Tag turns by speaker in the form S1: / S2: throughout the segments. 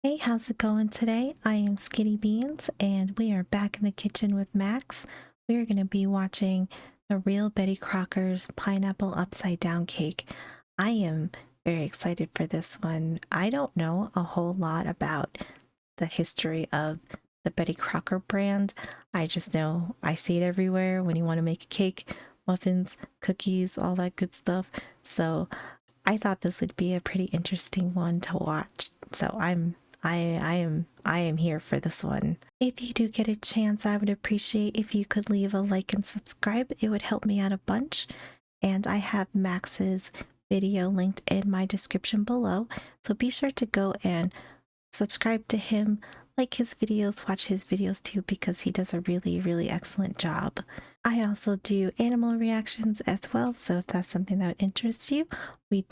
S1: Hey, how's it going today? I am Skinny Beans, and we are back in the kitchen with Max. We are going to be watching the real Betty Crocker's pineapple upside down cake. I am very excited for this one. I don't know a whole lot about the history of the Betty Crocker brand. I just know I see it everywhere when you want to make a cake, muffins, cookies, all that good stuff. So I thought this would be a pretty interesting one to watch. So I am here for this one. If you do get a chance, I would appreciate if you could leave a like and subscribe. It would help me out a bunch. And I have Max's video linked in my description below. So be sure to go and subscribe to him, like his videos, watch his videos too, because he does a really excellent job. I also do animal reactions as well, so if that's something that would interest you,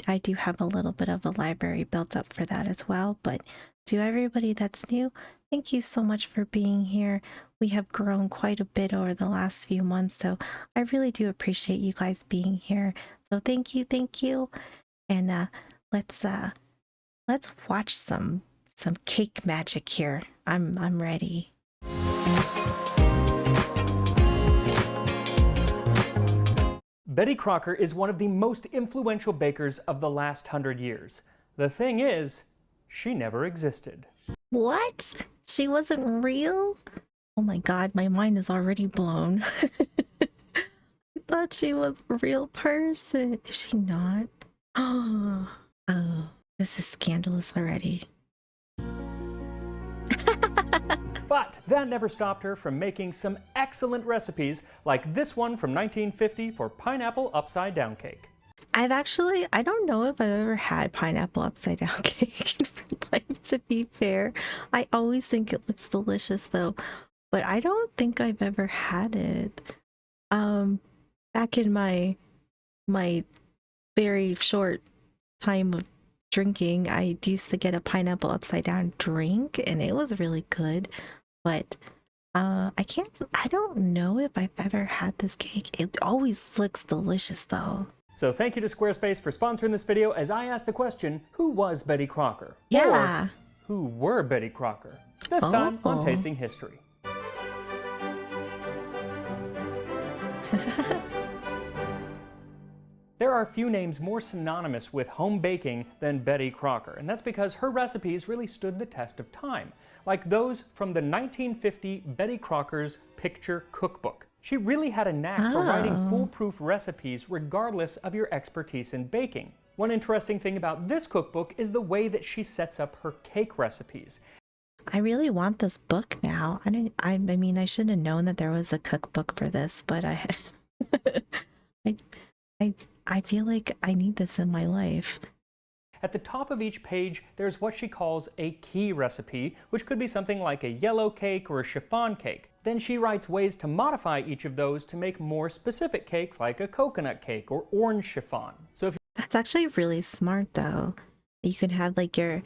S1: I do have a little bit of a library built up for that as well. But to everybody that's new, thank you so much for being here. We have grown quite a bit over the last few months, so I really do appreciate you guys being here. So thank you. And let's watch some cake magic here. I'm ready.
S2: Betty Crocker is one of the most influential bakers of the last 100 years. The thing is, she never existed.
S1: What? She wasn't real? Oh my god, my mind is already blown. I thought she was a real person. Is she not? Oh, this is scandalous already.
S2: But that never stopped her from making some excellent recipes like this one from 1950 for pineapple upside down cake.
S1: I don't know if I've ever had pineapple upside down cake in real life, to be fair. I always think it looks delicious though, but I don't think I've ever had it. Back in my very short time of drinking, I used to get a pineapple upside down drink and it was really good, but I don't know if I've ever had this cake. It always looks delicious though.
S2: So thank you to Squarespace for sponsoring this video as I asked the question, who was Betty Crocker?
S1: Yeah.
S2: Or who were Betty Crocker? This time on Tasting History. There are few names more synonymous with home baking than Betty Crocker, and that's because her recipes really stood the test of time, like those from the 1950 Betty Crocker's Picture Cookbook. She really had a knack for writing foolproof recipes regardless of your expertise in baking. One interesting thing about this cookbook is the way that she sets up her cake recipes.
S1: I really want this book now. I mean, I shouldn't have known that there was a cookbook for this, but I feel like I need this in my life.
S2: At the top of each page, there's what she calls a key recipe, which could be something like a yellow cake or a chiffon cake. Then she writes ways to modify each of those to make more specific cakes like a coconut cake or orange chiffon. So if
S1: That's actually really smart though. You can have like your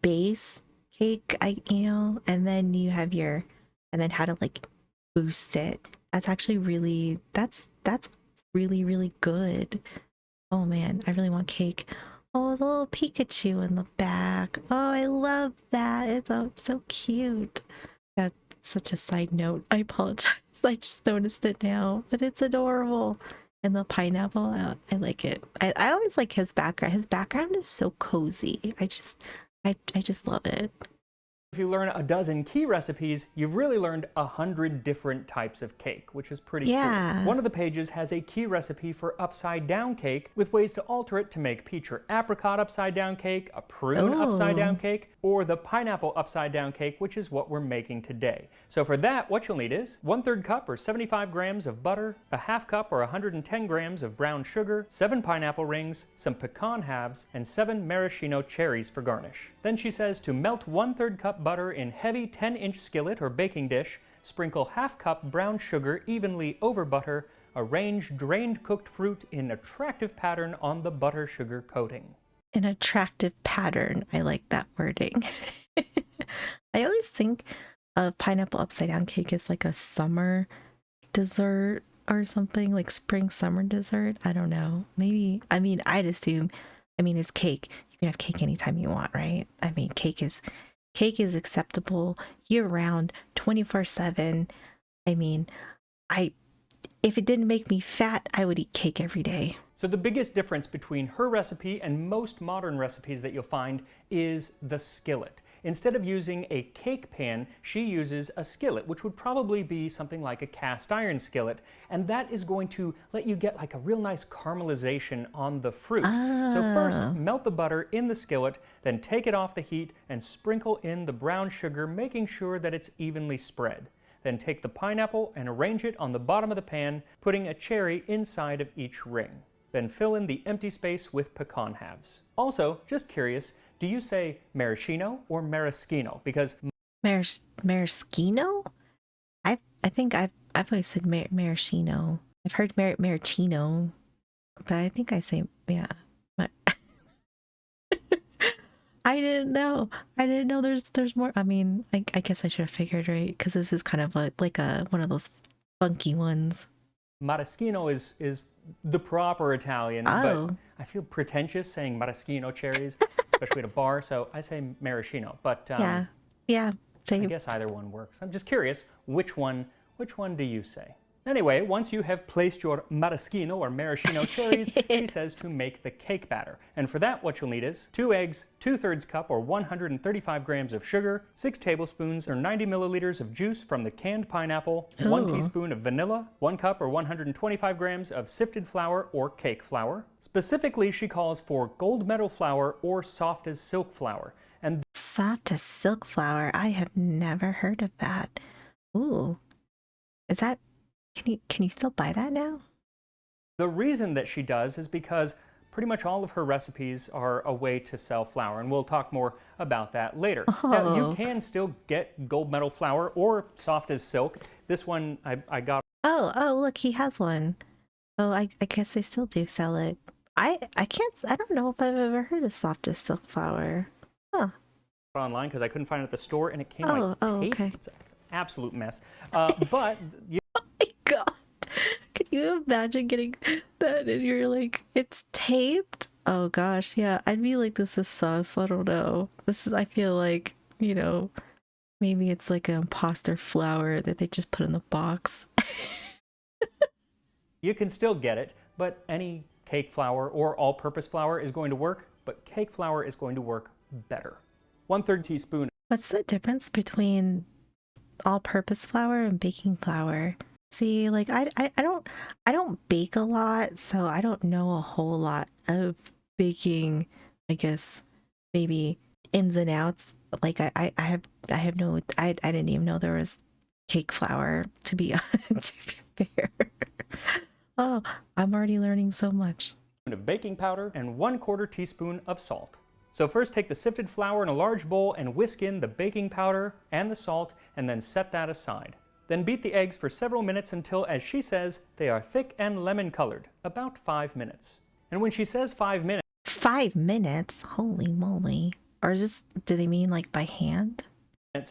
S1: base cake, and then you have and then how to like boost it. That's actually that's really good. Oh man, I really want cake. Oh, the little Pikachu in the back. Oh, I love that. It's so cute. That's such a side note. I apologize. I just noticed it now, but it's adorable. And the pineapple, I like it. I always like his background. His background is so cozy. I just love it.
S2: If you learn a dozen key recipes, you've really learned 100 different types of cake, which is pretty cool. One of the pages has a key recipe for upside down cake with ways to alter it to make peach or apricot upside down cake, a prune upside down cake, or the pineapple upside down cake, which is what we're making today. So for that, what you'll need is 1/3 cup or 75 grams of butter, a half cup or 110 grams of brown sugar, 7 pineapple rings, some pecan halves, and 7 maraschino cherries for garnish. Then she says to melt 1/3 cup butter in heavy 10-inch skillet or baking dish, sprinkle half cup brown sugar evenly over butter, arrange drained cooked fruit in attractive pattern on the butter sugar coating.
S1: An attractive pattern. I like that wording. I always think of pineapple upside down cake as like a summer dessert or something, like spring summer dessert. I don't know. Maybe, I'd assume, it's cake. You can have cake anytime you want, right? I mean, cake is cake is acceptable year round, 24/7. I mean, if it didn't make me fat, I would eat cake every day.
S2: So the biggest difference between her recipe and most modern recipes that you'll find is the skillet. Instead of using a cake pan, she uses a skillet, which would probably be something like a cast iron skillet, and that is going to let you get like a real nice caramelization on the fruit. So first, melt the butter in the skillet, then take it off the heat and sprinkle in the brown sugar, making sure that it's evenly spread. Then take the pineapple and arrange it on the bottom of the pan, putting a cherry inside of each ring. Then fill in the empty space with pecan halves. Also, just curious, do you say maraschino or maraschino? Because
S1: maraschino? I think I've always said maraschino. I've heard maraschino, but I think I say yeah. I didn't know. There's more. I mean, I guess I should have figured, right? Because this is kind of like one of those funky ones.
S2: Maraschino is the proper Italian, but I feel pretentious saying maraschino cherries, especially at a bar, so I say maraschino. But
S1: yeah, same.
S2: I guess either one works. I'm just curious, which one do you say? Anyway, once you have placed your maraschino or maraschino cherries, she says to make the cake batter. And for that, what you'll need is 2 eggs, 2/3 cup or 135 grams of sugar, 6 tablespoons or 90 milliliters of juice from the canned pineapple, 1 teaspoon of vanilla, 1 cup or 125 grams of sifted flour or cake flour. Specifically, she calls for gold medal flour or soft as silk flour. And
S1: soft as silk flour? I have never heard of that. Ooh, is that... Can you still buy that now?
S2: The reason that she does is because pretty much all of her recipes are a way to sell flour, and we'll talk more about that later. Now, you can still get gold medal flour or soft as silk. This one I got.
S1: Oh, look, he has one. Oh, I guess they still do sell it. I don't know if I've ever heard of soft as silk flour. Huh.
S2: Online because I couldn't find it at the store, and it came like taped.
S1: Okay.
S2: It's an absolute mess. But
S1: God, can you imagine getting that and you're like, it's taped? Oh gosh, yeah, I'd be like, this is sus. I don't know. I feel like, maybe it's like an imposter flour that they just put in the box.
S2: You can still get it, but any cake flour or all-purpose flour is going to work, but cake flour is going to work better. 1/3 teaspoon.
S1: What's the difference between all-purpose flour and baking flour? See, like I don't bake a lot, so I don't know a whole lot of baking, I guess, maybe ins and outs. Like I have no, I didn't even know there was cake flour, to be fair. Oh, I'm already learning so much.
S2: Of baking powder and 1/4 teaspoon of salt. So first take the sifted flour in a large bowl and whisk in the baking powder and the salt, and then set that aside. Then beat the eggs for several minutes until, as she says, they are thick and lemon colored, about 5 minutes. And when she says 5 minutes...
S1: 5 minutes? Holy moly. Or is this, do they mean like by hand?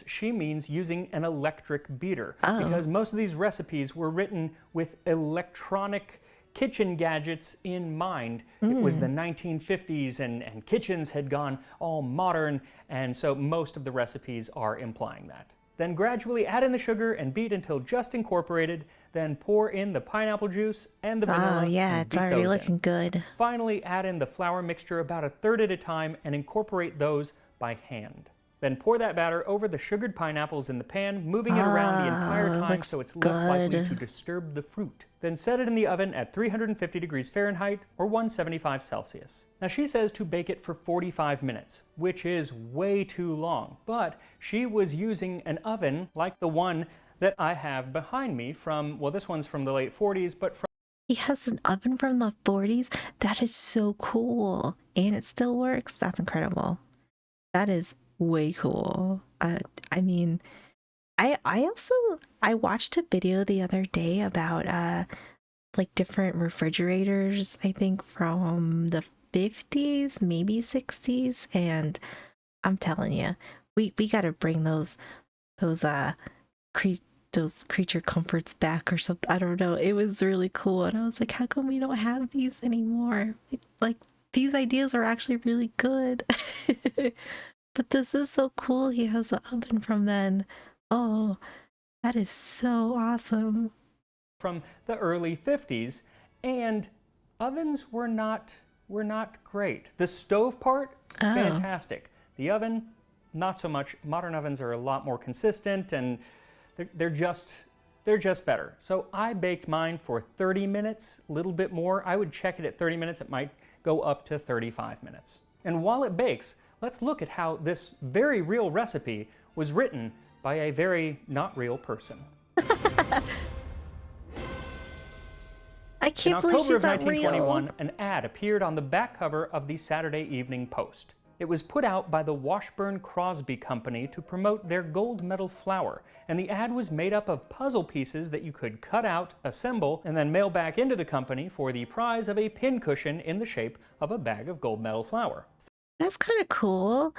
S2: She means using an electric beater. Because most of these recipes were written with electronic kitchen gadgets in mind. It was the 1950s and kitchens had gone all modern, and so most of the recipes are implying that. Then gradually add in the sugar and beat until just incorporated. Then pour in the pineapple juice and the vanilla.
S1: Oh yeah, it's already looking good.
S2: Finally, add in the flour mixture about 1/3 at a time and incorporate those by hand. Then pour that batter over the sugared pineapples in the pan, moving it around the entire time so it's less likely to disturb the fruit. Then set it in the oven at 350 degrees Fahrenheit or 175 Celsius. Now she says to bake it for 45 minutes, which is way too long, but she was using an oven like the one that I have behind me from, well, this one's from the late 40s, but from...
S1: He has an oven from the 40s? That is so cool. And it still works? That's incredible. That is way cool. I mean, I watched a video the other day about like different refrigerators, I think from the 50s, maybe 60s, and I'm telling you, we got to bring those creature comforts back or something. I don't know. It was really cool, and I was like, how come we don't have these anymore? Like these ideas are actually really good. But this is so cool. He has the oven from then. Oh, that is so awesome.
S2: From the early 50s, and ovens were not great. The stove part, fantastic. The oven, not so much. Modern ovens are a lot more consistent, and they're just better. So I baked mine for 30 minutes, a little bit more. I would check it at 30 minutes. It might go up to 35 minutes. And while it bakes, let's look at how this very real recipe was written by a very not real person.
S1: I can't believe she's not real.
S2: In October of 1921, an ad appeared on the back cover of the Saturday Evening Post. It was put out by the Washburn Crosby Company to promote their gold medal flour, and the ad was made up of puzzle pieces that you could cut out, assemble, and then mail back into the company for the prize of a pincushion in the shape of a bag of gold medal flour.
S1: That's kind of cool.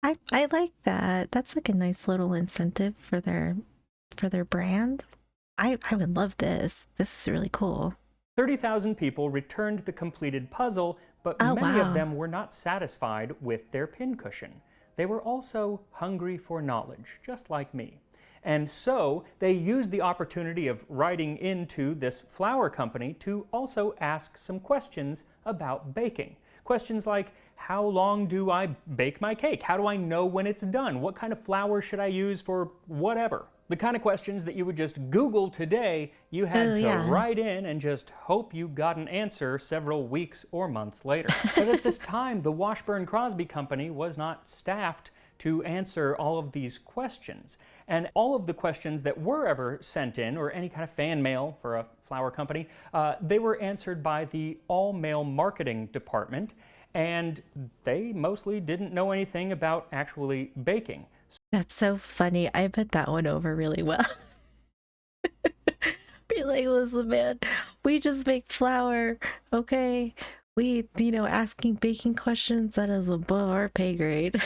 S1: I like that. That's like a nice little incentive for their brand. I would love this. This is really cool.
S2: 30,000 people returned the completed puzzle, but many of them were not satisfied with their pincushion. They were also hungry for knowledge, just like me. And so they used the opportunity of writing into this flour company to also ask some questions about baking. Questions like, how long do I bake my cake? How do I know when it's done? What kind of flour should I use for whatever? The kind of questions that you would just Google today, you had to write in and just hope you got an answer several weeks or months later. But at this time, the Washburn Crosby Company was not staffed to answer all of these questions. And all of the questions that were ever sent in, or any kind of fan mail for a flour company, they were answered by the all-male marketing department, and they mostly didn't know anything about actually baking.
S1: That's so funny. I bet that went over really well. Be like, listen, man, we just make flour, okay? We, asking baking questions, that is above our pay grade.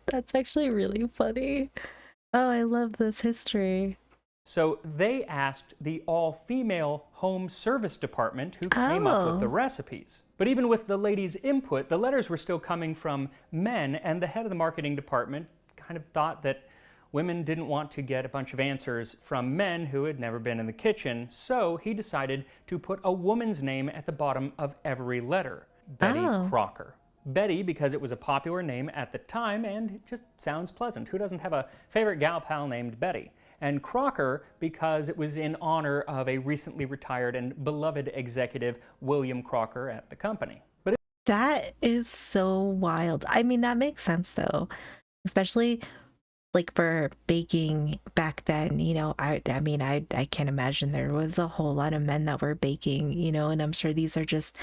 S1: That's actually really funny. Oh, I love this history.
S2: So they asked the all-female home service department who came up with the recipes. But even with the ladies' input, the letters were still coming from men, and the head of the marketing department kind of thought that women didn't want to get a bunch of answers from men who had never been in the kitchen, so he decided to put a woman's name at the bottom of every letter, Betty Crocker. Betty, because it was a popular name at the time, and it just sounds pleasant. Who doesn't have a favorite gal pal named Betty? And Crocker, because it was in honor of a recently retired and beloved executive, William Crocker, at the company. But
S1: that is so wild. I mean, that makes sense though, especially like for baking back then. I mean, I can't imagine there was a whole lot of men that were baking, and I'm sure these are just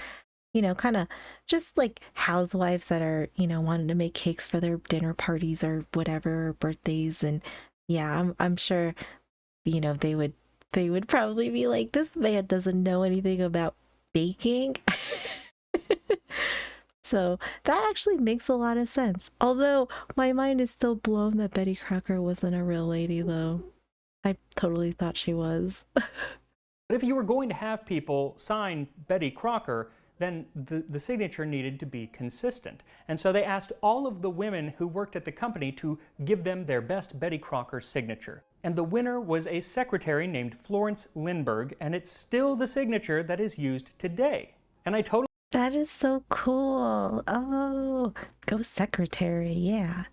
S1: kind of just like housewives that are, wanting to make cakes for their dinner parties or whatever, or birthdays. And yeah, I'm sure, they would probably be like, this man doesn't know anything about baking. So that actually makes a lot of sense. Although my mind is still blown that Betty Crocker wasn't a real lady, though. I totally thought she was.
S2: But if you were going to have people sign Betty Crocker, then the signature needed to be consistent. And so they asked all of the women who worked at the company to give them their best Betty Crocker signature. And the winner was a secretary named Florence Lindbergh, and it's still the signature that is used today. And
S1: That is so cool. Oh, go secretary. Yeah.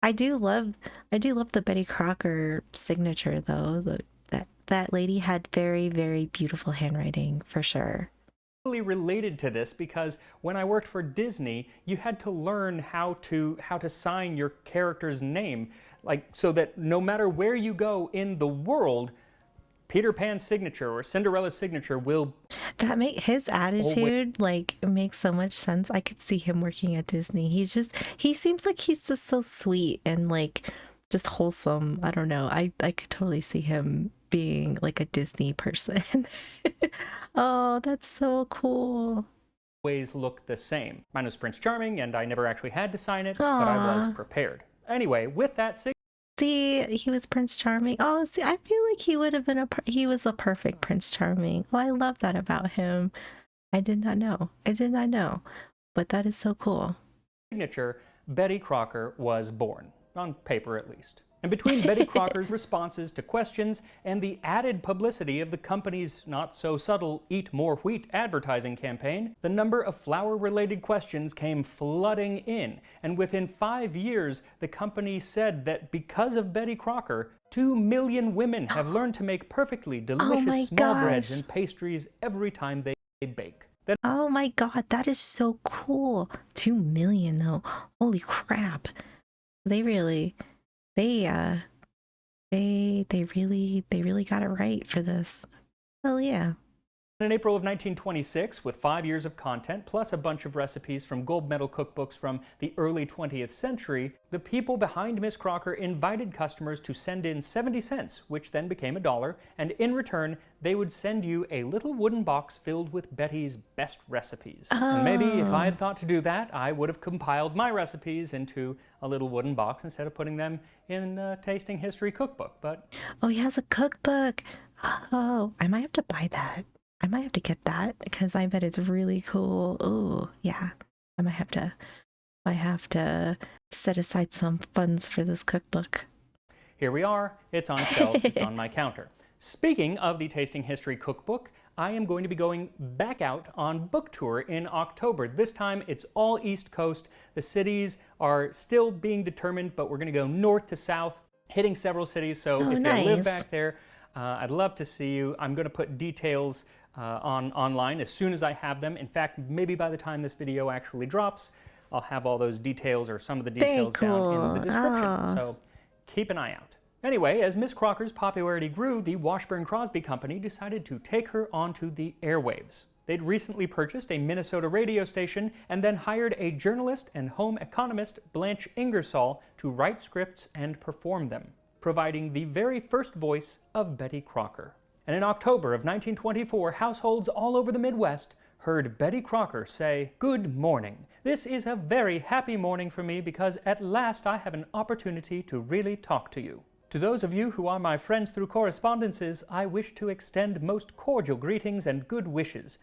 S1: I do love the Betty Crocker signature though. That lady had very, very beautiful handwriting for sure.
S2: Related to this because when I worked for Disney, you had to learn how to sign your character's name, like so that no matter where you go in the world, Peter Pan's signature or Cinderella's signature will.
S1: That his attitude makes so much sense. I could see him working at Disney. He seems like he's just so sweet and just wholesome. I don't know. I could totally see him being like a Disney person. Oh, that's so cool.
S2: Always look the same. Mine was Prince Charming, and I never actually had to sign it, but I was prepared. Anyway, with that
S1: see, he was Prince Charming. Oh, see, I feel like he would have been he was a perfect Prince Charming. Oh, I love that about him. I did not know. But that is so cool.
S2: Signature, Betty Crocker was born, on paper at least. And between Betty Crocker's responses to questions and the added publicity of the company's not-so-subtle Eat More Wheat advertising campaign, the number of flour-related questions came flooding in. And within 5 years, the company said that because of Betty Crocker, 2 million women have learned to make perfectly delicious small breads and pastries every time they bake.
S1: Oh my god, that is so cool. 2 million though. Holy crap. They really got it right for this. Hell yeah.
S2: In April of 1926, with 5 years of content, plus a bunch of recipes from gold medal cookbooks from the early 20th century, the people behind Miss Crocker invited customers to send in 70 cents, which then became $1, and in return, they would send you a little wooden box filled with Betty's best recipes. And maybe if I had thought to do that, I would have compiled my recipes into a little wooden box instead of putting them in a tasting history cookbook, but...
S1: Oh, he has a cookbook! Oh, I might have to buy that. I might have to get that because I bet it's really cool. Oh, yeah. I might have to set aside some funds for this cookbook.
S2: Here we are. It's on shelves. It's on my counter. Speaking of the Tasting History Cookbook, I am going to be going back out on book tour in October. This time it's all East Coast. The cities are still being determined, but we're going to go north to south, hitting several cities. So if you live back there, I'd love to see you. I'm going to put details online as soon as I have them. In fact, maybe by the time this video actually drops, I'll have all those details or some of the details down in the description. So keep an eye out. Anyway, as Miss Crocker's popularity grew, the Washburn-Crosby Company decided to take her onto the airwaves. They'd recently purchased a Minnesota radio station and then hired a journalist and home economist, Blanche Ingersoll, to write scripts and perform them, providing the very first voice of Betty Crocker. And in October of 1924, households all over the Midwest heard Betty Crocker say, "Good morning. This is a very happy morning for me because at last I have an opportunity to really talk to you. To those of you who are my friends through correspondences, I wish to extend most cordial greetings and good wishes."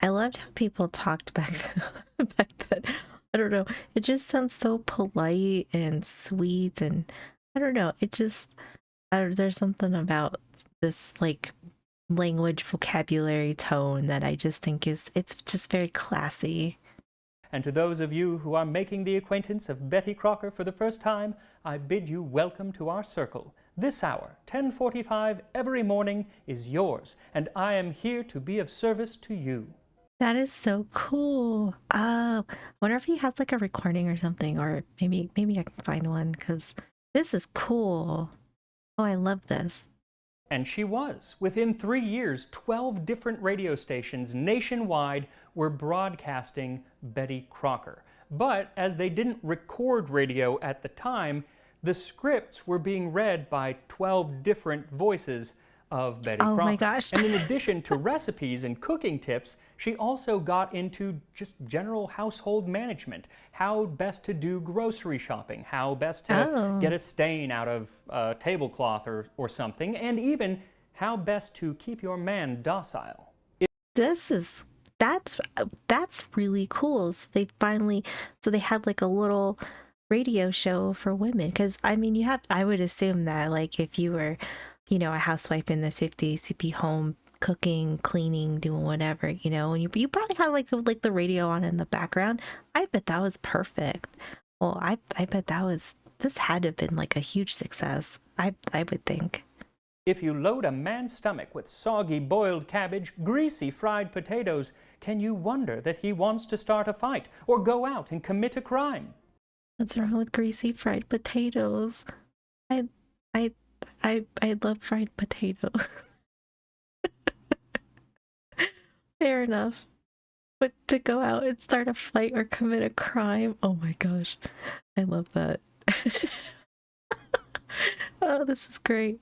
S1: I loved how people talked back then. I don't know. It just sounds so polite and sweet, and I don't know. It just, there's something about this like language vocabulary tone that I just think it's just very classy.
S2: And to those of you who are making the acquaintance of Betty Crocker for the first time, I bid you welcome to our circle. This hour, 10:45 every morning, is yours, and I am here to be of service to you.
S1: That is so cool. I wonder if he has like a recording or something, or maybe I can find one because this is cool. Oh, I love this.
S2: And she was. Within 3 years, 12 different radio stations nationwide were broadcasting Betty Crocker. But as they didn't record radio at the time, the scripts were being read by 12 different voices of Betty Crocker.
S1: Oh my gosh.
S2: And in addition to recipes and cooking tips, she also got into just general household management, how best to do grocery shopping, how best to get a stain out of a tablecloth or something, and even how best to keep your man docile.
S1: That's really cool. So they had like a little radio show for women, because I mean I would assume that like if you were, you know, a housewife in the 50s, you'd be home cooking, cleaning, doing whatever, you know, and you probably have like the radio on in the background. I bet that was perfect. Well, I bet this had to have been like a huge success. I would think.
S2: If you load a man's stomach with soggy boiled cabbage, greasy fried potatoes, can you wonder that he wants to start a fight or go out and commit a crime?
S1: What's wrong with greasy fried potatoes? I love fried potato. Fair enough. But to go out and start a fight or commit a crime, oh my gosh. I love that. Oh, this is great.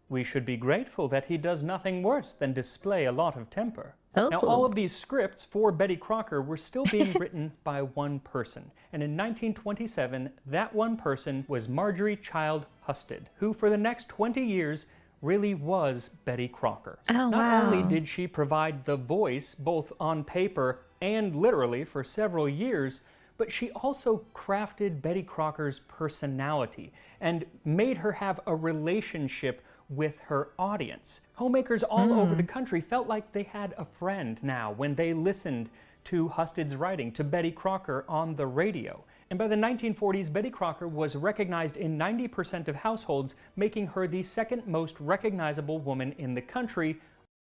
S2: We should be grateful that he does nothing worse than display a lot of temper.
S1: Oh.
S2: Now, all of these scripts for Betty Crocker were still being written by one person. And in 1927, that one person was Marjorie Child Husted, who for the next 20 years really was Betty Crocker.
S1: Oh,
S2: Not only did she provide the voice, both on paper and literally for several years, but she also crafted Betty Crocker's personality and made her have a relationship with her audience. Homemakers all over the country felt like they had a friend now when they listened to Husted's writing, to Betty Crocker on the radio. And by the 1940s, Betty Crocker was recognized in 90% of households, making her the second most recognizable woman in the country.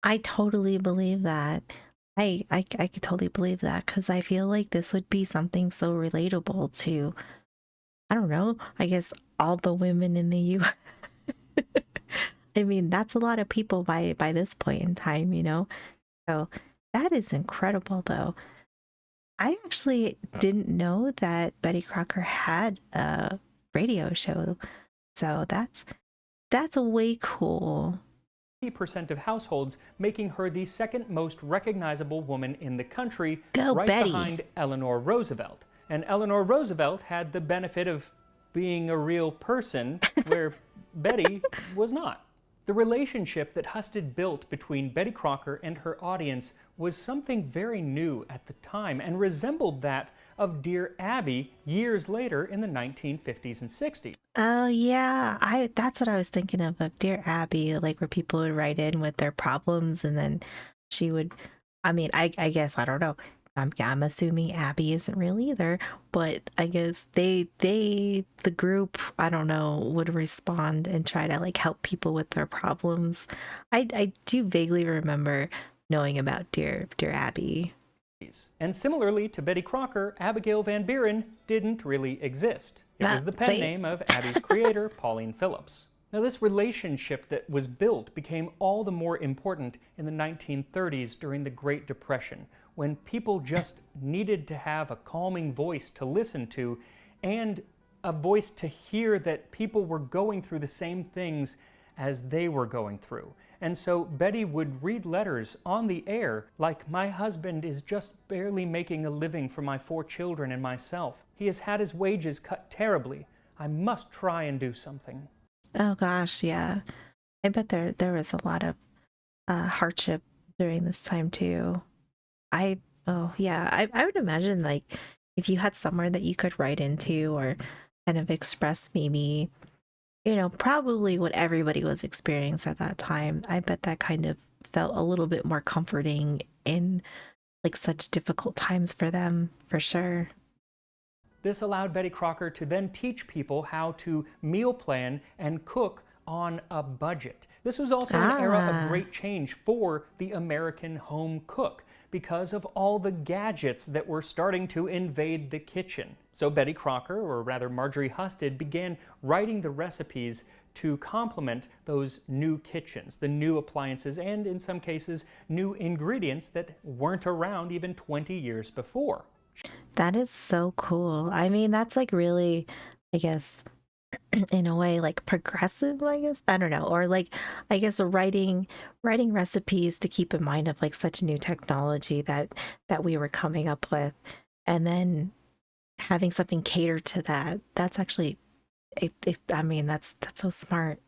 S1: I totally believe that. I could totally believe that, because I feel like this would be something so relatable to, I don't know, I guess all the women in the U.S. I mean, that's a lot of people by this point in time, you know? So that is incredible, though. I actually didn't know that Betty Crocker had a radio show. So that's way cool.
S2: 80% of households, making her the second most recognizable woman in the country,
S1: Go,
S2: right
S1: Betty.
S2: behind Eleanor Roosevelt. And Eleanor Roosevelt had the benefit of being a real person, where Betty was not. The relationship that Husted built between Betty Crocker and her audience was something very new at the time and resembled that of Dear Abby years later in the 1950s and 60s.
S1: Oh yeah, that's what I was thinking of Dear Abby, like where people would write in with their problems and then she would, I mean, I guess, I don't know. I'm assuming Abby isn't real either, but I guess the group, I don't know, would respond and try to like help people with their problems. I do vaguely remember knowing about Dear Abby.
S2: And similarly to Betty Crocker, Abigail Van Buren didn't really exist. It was the pen name of Abby's creator, Pauline Phillips. Now, this relationship that was built became all the more important in the 1930s during the Great Depression, when people just needed to have a calming voice to listen to and a voice to hear that people were going through the same things as they were going through. And so Betty would read letters on the air like, "My husband is just barely making a living for my 4 children and myself. He has had his wages cut terribly. I must try and do something."
S1: Oh gosh, yeah. I bet there was a lot of hardship during this time too. I would imagine like if you had somewhere that you could write into or kind of express maybe, you know, probably what everybody was experiencing at that time. I bet that kind of felt a little bit more comforting in like such difficult times for them, for sure.
S2: This allowed Betty Crocker to then teach people how to meal plan and cook on a budget. This was also an era of great change for the American home cook because of all the gadgets that were starting to invade the kitchen. So Betty Crocker, or rather Marjorie Husted, began writing the recipes to complement those new kitchens, the new appliances, and in some cases, new ingredients that weren't around even 20 years before.
S1: That is so cool. I mean, that's like really, I guess, in a way, like progressive, I guess. I don't know. Or like, I guess writing recipes to keep in mind of like such new technology that we were coming up with, and then having something cater to that. That's actually, I mean, that's so smart.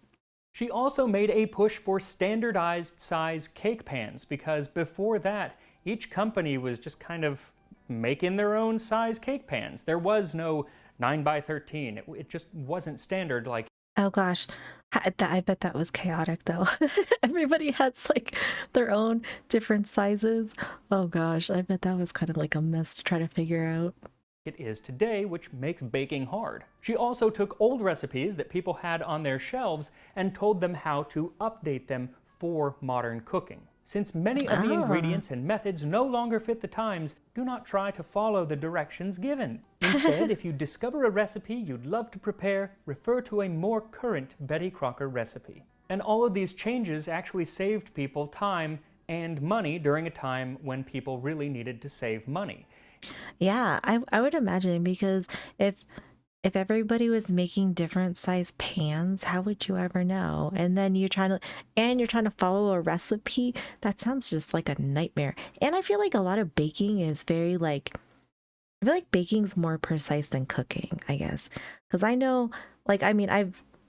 S2: She also made a push for standardized size cake pans because before that, each company was just kind of making their own size cake pans. There was no 9 by 13. It just wasn't standard like.
S1: Oh gosh, I bet that was chaotic though. Everybody has like their own different sizes. Oh gosh, I bet that was kind of like a mess to try to figure out.
S2: It is today, which makes baking hard. She also took old recipes that people had on their shelves and told them how to update them for modern cooking. Since many of the ingredients and methods no longer fit the times, do not try to follow the directions given. Instead, if you discover a recipe you'd love to prepare, refer to a more current Betty Crocker recipe. And all of these changes actually saved people time and money during a time when people really needed to save money.
S1: Yeah, I would imagine, because if everybody was making different size pans, how would you ever know? And then you're trying to follow a recipe. That sounds just like a nightmare. And I feel like a lot of baking is very like, I feel like baking's more precise than cooking, I guess. Because I know, like, I mean, I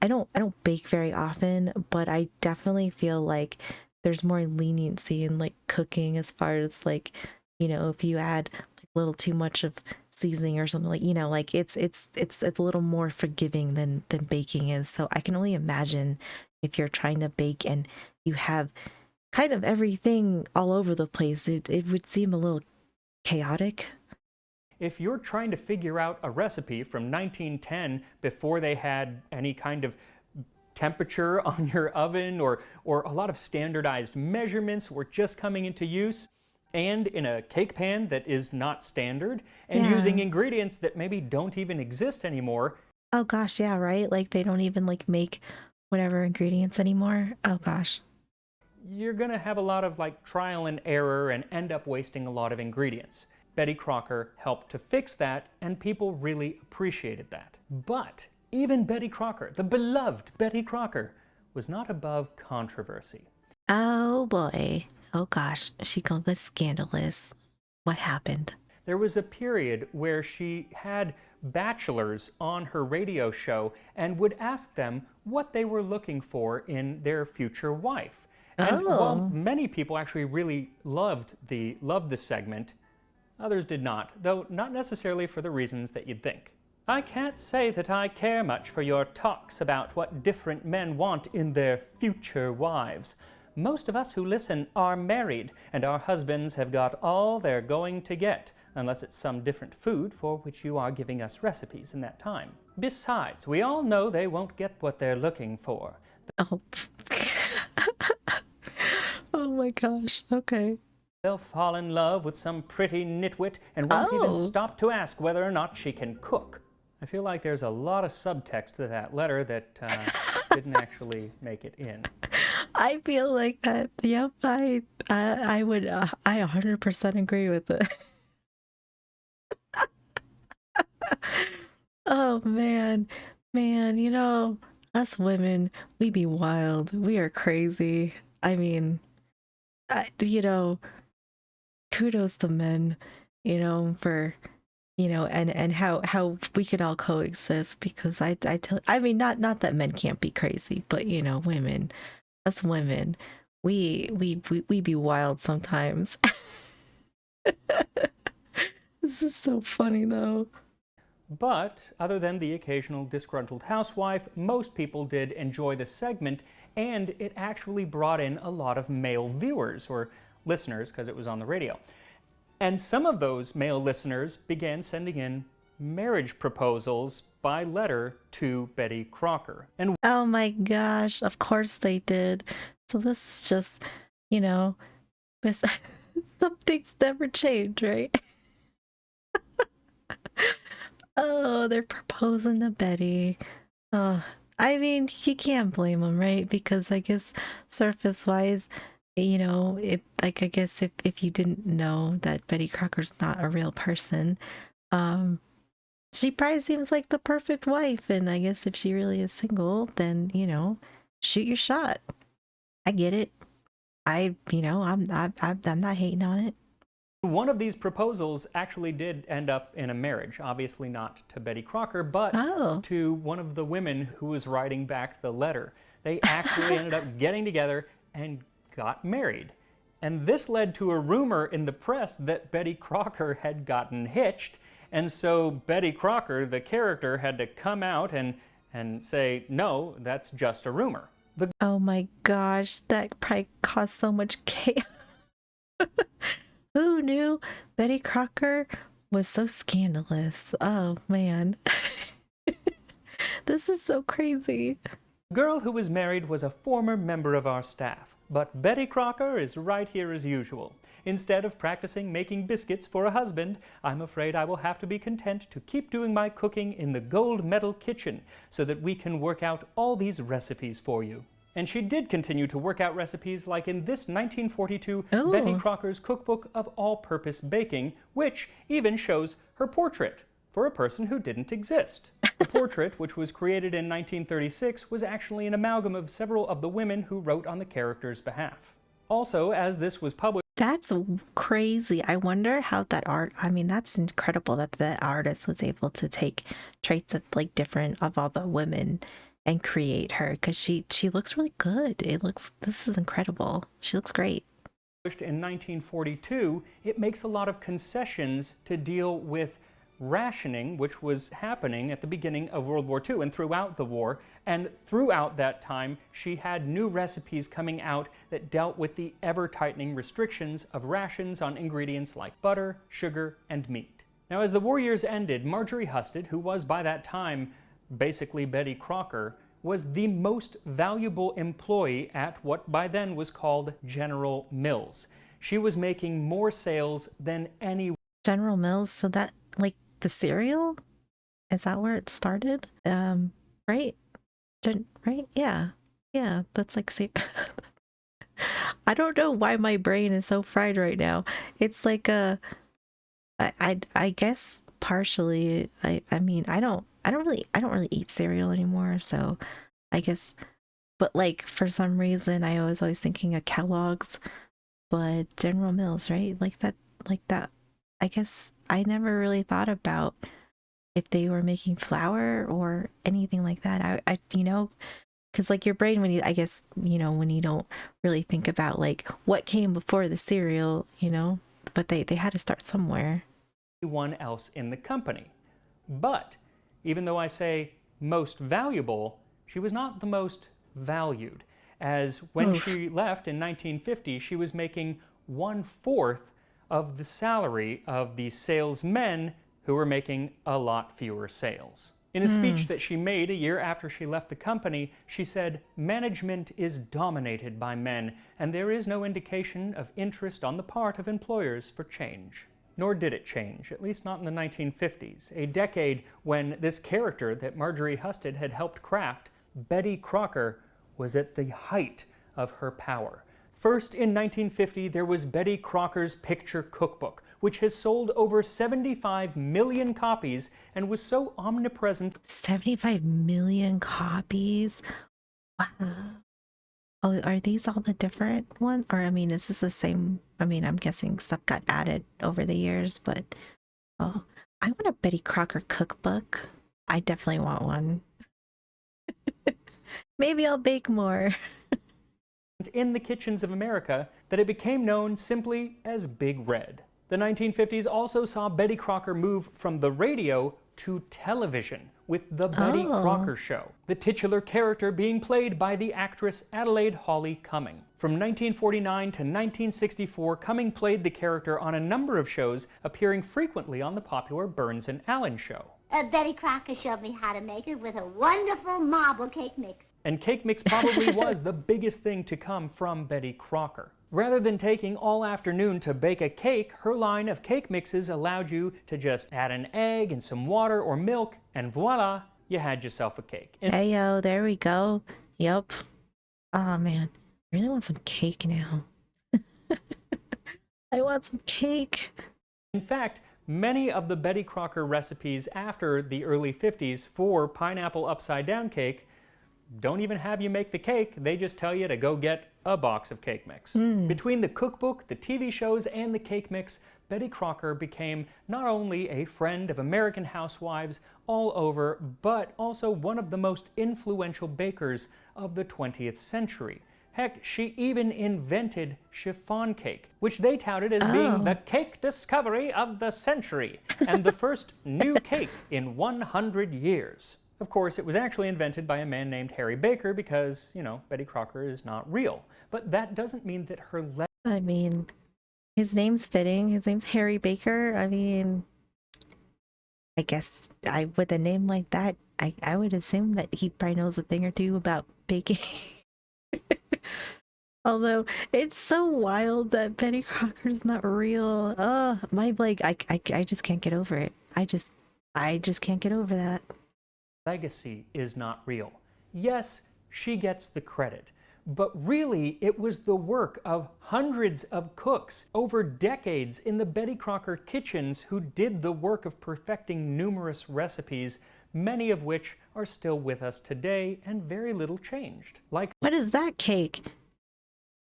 S1: don't bake very often, but I definitely feel like there's more leniency in like cooking as far as like, you know, if you add like a little too much of seasoning or something, like, you know, like it's a little more forgiving than baking is. So I can only imagine if you're trying to bake and you have kind of everything all over the place, it would seem a little chaotic.
S2: If you're trying to figure out a recipe from 1910 before they had any kind of temperature on your oven, or a lot of standardized measurements were just coming into use, and in a cake pan that is not standard, and using ingredients that maybe don't even exist anymore.
S1: Oh gosh, yeah, right? Like they don't even like make whatever ingredients anymore. Oh gosh.
S2: You're gonna have a lot of like trial and error and end up wasting a lot of ingredients. Betty Crocker helped to fix that, and people really appreciated that. But even Betty Crocker, the beloved Betty Crocker, was not above controversy.
S1: Oh boy. Oh gosh, she gonna get scandalous. What happened?
S2: There was a period where she had bachelors on her radio show and would ask them what they were looking for in their future wife. And while many people actually really loved this segment, others did not, though not necessarily for the reasons that you'd think. I can't say that I care much for your talks about what different men want in their future wives. Most of us who listen are married, and our husbands have got all they're going to get, unless it's some different food for which you are giving us recipes in that time. Besides, we all know they won't get what they're looking for.
S1: Oh. Oh my gosh, okay.
S2: They'll fall in love with some pretty nitwit and won't even stop to ask whether or not she can cook. I feel like there's a lot of subtext to that letter that didn't actually make it in.
S1: I feel like that. Yep, I would. I 100% agree with it. Oh man, you know, us women, we be wild. We are crazy. I mean, you know, kudos to men, you know, for, you know, and how we could all coexist, because I mean, not that men can't be crazy, but you know, us women, we be wild sometimes. This is so funny though.
S2: But other than the occasional disgruntled housewife, most people did enjoy the segment, and it actually brought in a lot of male viewers, or listeners, because it was on the radio. And some of those male listeners began sending in marriage proposals by letter to Betty Crocker. And
S1: oh my gosh, of course they did. So this is just, you know, this some things never change, right? Oh, they're proposing to Betty. Oh, I mean, you can't blame them, right? Because I guess surface-wise, you know, I guess if you didn't know that Betty Crocker's not a real person, she probably seems like the perfect wife. And I guess if she really is single, then, you know, shoot your shot. I get it. You know, I'm not hating on it.
S2: One of these proposals actually did end up in a marriage, obviously not to Betty Crocker, but to one of the women who was writing back the letter. They actually ended up getting together and got married. And this led to a rumor in the press that Betty Crocker had gotten hitched, and so Betty Crocker, the character, had to come out and say, no, that's just a rumor.
S1: Oh my gosh, that probably caused so much chaos. Who knew Betty Crocker was so scandalous? Oh man. This is so crazy.
S2: The girl who was married was a former member of our staff, but Betty Crocker is right here as usual. Instead of practicing making biscuits for a husband, I'm afraid I will have to be content to keep doing my cooking in the gold medal kitchen so that we can work out all these recipes for you. And she did continue to work out recipes like in this 1942 Betty Crocker's Cookbook of All-Purpose Baking, which even shows her portrait for a person who didn't exist. The portrait, which was created in 1936, was actually an amalgam of several of the women who wrote on the character's behalf. Also, as this was published...
S1: That's crazy. I wonder how that art... I mean, that's incredible that the artist was able to take traits of like different of all the women and create her, because she looks really good. This is incredible. She looks great.
S2: In 1942, it makes a lot of concessions to deal with rationing, which was happening at the beginning of World War II and throughout the war. And throughout that time, she had new recipes coming out that dealt with the ever-tightening restrictions of rations on ingredients like butter, sugar, and meat. Now, as the war years ended, Marjorie Husted, who was by that time basically Betty Crocker, was the most valuable employee at what by then was called General Mills. She was making more sales than any...
S1: General Mills, so that, like, the cereal? Is that where it started? Right? Right? Yeah. Yeah, that's like... I don't know why my brain is so fried right now. It's like I guess partially, I mean, I don't really eat cereal anymore, so I guess, but like for some reason I was always thinking of Kellogg's, but General Mills, right? Like that. I guess I never really thought about if they were making flour or anything like that. I you know, because like your brain, when you, I guess, you know, when you don't really think about like what came before the cereal, you know, but they had to start somewhere.
S2: Anyone else in the company. But even though I say most valuable, she was not the most valued, as when she left in 1950, she was making 1/4 of the salary of the salesmen who were making a lot fewer sales. In a speech that she made a year after she left the company, she said, "Management is dominated by men, and there is no indication of interest on the part of employers for change." Nor did it change, at least not in the 1950s, a decade when this character that Marjorie Husted had helped craft, Betty Crocker, was at the height of her power. First, in 1950, there was Betty Crocker's Picture Cookbook, which has sold over 75 million copies and was so omnipresent.
S1: 75 million copies? Wow. Oh, are these all the different ones? Or, I mean, is this the same? I mean, I'm guessing stuff got added over the years, but oh, I want a Betty Crocker cookbook. I definitely want one. Maybe I'll bake more.
S2: In the kitchens of America that it became known simply as Big Red. The 1950s also saw Betty Crocker move from the radio to television with The Betty Crocker Show, the titular character being played by the actress Adelaide Hawley Cumming. From 1949 to 1964, Cumming played the character on a number of shows, appearing frequently on the popular Burns and Allen show.
S3: Betty Crocker showed me how to make it with a wonderful marble cake mix.
S2: And cake mix probably was the biggest thing to come from Betty Crocker. Rather than taking all afternoon to bake a cake, her line of cake mixes allowed you to just add an egg and some water or milk, and voila, you had yourself a cake.
S1: Heyo, there we go. Yep. Oh man, I really want some cake now. I want some cake.
S2: In fact, many of the Betty Crocker recipes after the early 50s for pineapple upside down cake don't even have you make the cake, they just tell you to go get a box of cake mix. Between the cookbook, the TV shows, and the cake mix, Betty Crocker became not only a friend of American housewives all over, but also one of the most influential bakers of the 20th century. Heck, she even invented chiffon cake, which they touted as being the cake discovery of the century, and the first new cake in 100 years. Of course, it was actually invented by a man named Harry Baker because, you know, Betty Crocker is not real. But that doesn't mean that her...
S1: I mean, his name's fitting. His name's Harry Baker. I mean, I guess with a name like that, I would assume that he probably knows a thing or two about baking. Although, it's so wild that Betty Crocker's not real. My leg, I just can't get over it. I just can't get over that.
S2: Legacy is not real. Yes, she gets the credit, but really it was the work of hundreds of cooks over decades in the Betty Crocker kitchens who did the work of perfecting numerous recipes, many of which are still with us today and very little changed. Like,
S1: what is that cake?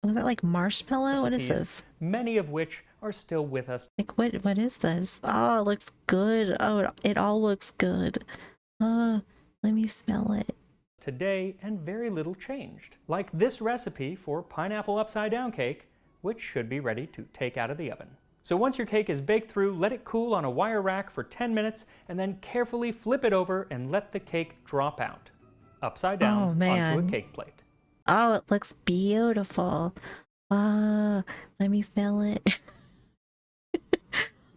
S1: Was that like marshmallow? What is this?
S2: Many of which are still with us.
S1: Like what is this? Oh, it looks good. Oh, it all looks good. Let me smell it.
S2: Today, and very little changed. Like this recipe for pineapple upside down cake, which should be ready to take out of the oven. So once your cake is baked through, let it cool on a wire rack for 10 minutes and then carefully flip it over and let the cake drop out, upside down onto a cake plate.
S1: Oh, it looks beautiful. Let me smell it.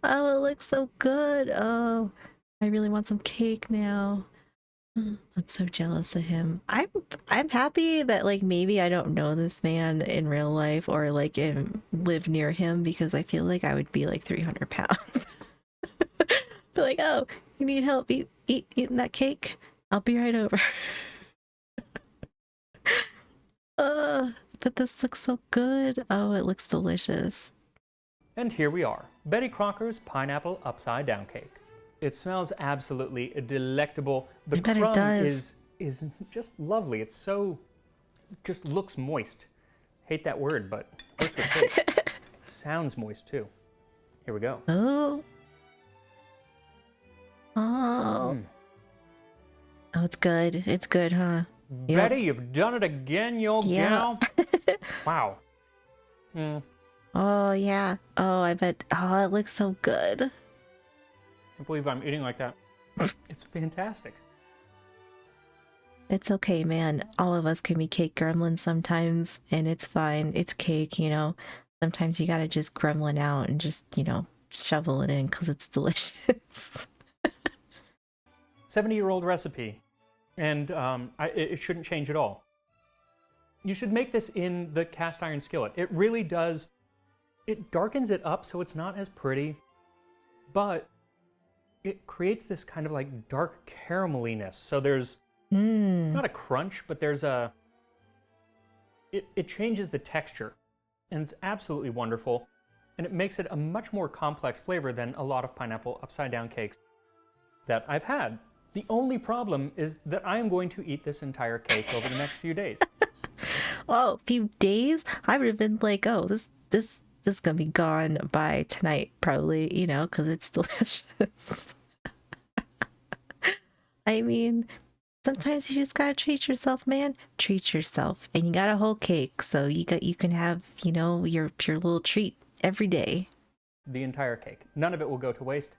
S1: Oh, it looks so good. Oh, I really want some cake now. I'm so jealous of him. I'm happy that like maybe I don't know this man in real life or like live near him, because I feel like I would be like 300 pounds. Be like, oh, you need help eating that cake? I'll be right over. But this looks so good. Oh, it looks delicious.
S2: And here we are, Betty Crocker's pineapple upside down cake. It smells absolutely delectable. The crumb is just lovely. It's so, just looks moist. Hate that word, but works with cake. Sounds moist too. Here we go.
S1: Oh. Oh. Oh, it's good. It's good, huh?
S2: Betty, you've done it again, you gal. Wow.
S1: Oh, yeah. Oh, I bet. Oh, it looks so good.
S2: I can't believe I'm eating like that. It's fantastic.
S1: It's okay, man. All of us can be cake gremlins sometimes, and it's fine. It's cake, you know. Sometimes you gotta just gremlin out and just, you know, shovel it in because it's delicious.
S2: 70-year-old recipe. And it shouldn't change at all. You should make this in the cast iron skillet. It really does, it darkens it up so it's not as pretty, but it creates this kind of like dark carameliness. So there's not a crunch, but there's a, it changes the texture, and it's absolutely wonderful. And it makes it a much more complex flavor than a lot of pineapple upside down cakes that I've had. The only problem is that I am going to eat this entire cake over the next few days.
S1: Oh, a few days? I would have been like, oh, this is gonna be gone by tonight, probably, you know, because it's delicious. I mean, sometimes you just gotta treat yourself, man. Treat yourself, and you got a whole cake, so you can have, you know, your little treat every day.
S2: The entire cake. None of it will go to waste.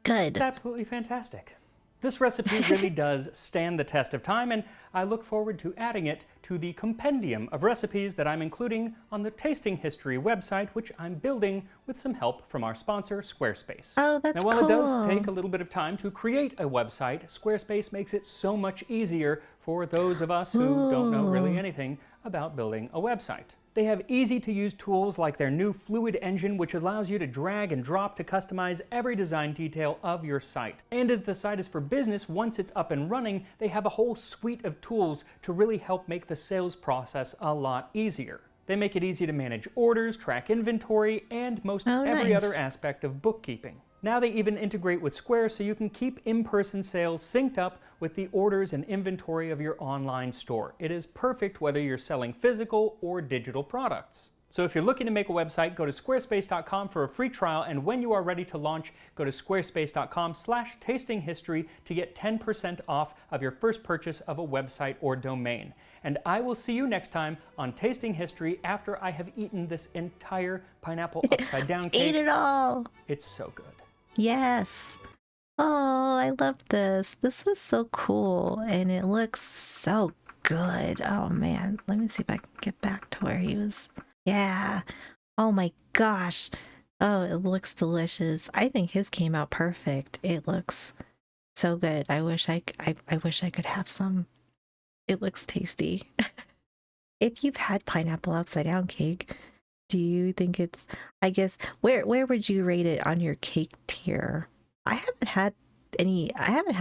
S1: Good.
S2: It's absolutely fantastic. This recipe really does stand the test of time, and I look forward to adding it to the compendium of recipes that I'm including on the Tasting History website, which I'm building with some help from our sponsor, Squarespace.
S1: Oh, that's
S2: cool. Now, while
S1: cool.
S2: it does take a little bit of time to create a website, Squarespace makes it so much easier for those of us who don't know really anything about building a website. They have easy-to-use tools like their new Fluid engine, which allows you to drag and drop to customize every design detail of your site. And if the site is for business, once it's up and running, they have a whole suite of tools to really help make the sales process a lot easier. They make it easy to manage orders, track inventory, and most every other aspect of bookkeeping. Now they even integrate with Square so you can keep in-person sales synced up with the orders and inventory of your online store. It is perfect whether you're selling physical or digital products. So if you're looking to make a website, go to squarespace.com for a free trial, and when you are ready to launch, go to squarespace.com/tastinghistory to get 10% off of your first purchase of a website or domain. And I will see you next time on Tasting History after I have eaten this entire pineapple upside down cake.
S1: Eat it all!
S2: It's so good.
S1: Yes. Oh, I love this. This was so cool, and it looks so good. Oh man, let me see if I can get back to where he was. Yeah. Oh my gosh. Oh, it looks delicious. I think his came out perfect. It looks so good. I wish I could have some. It looks tasty. If you've had pineapple upside down cake, do you think it's, I guess, where would you rate it on your cake tier? I haven't had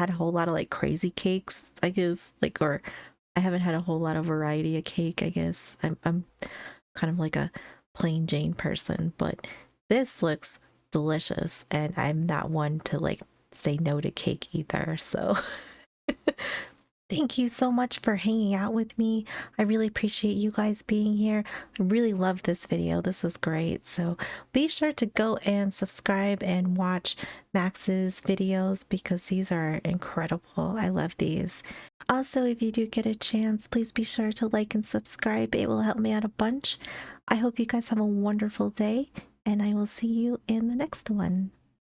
S1: a whole lot of like crazy cakes, I guess, like, or I haven't had a whole lot of variety of cake, I guess. I'm kind of like a plain Jane person, but this looks delicious, and I'm not one to like say no to cake either, so thank you so much for hanging out with me. I really appreciate you guys being here. I really loved this video. This was great. So be sure to go and subscribe and watch Max's videos because these are incredible. I love these. Also, if you do get a chance, please be sure to like and subscribe. It will help me out a bunch. I hope you guys have a wonderful day, and I will see you in the next one.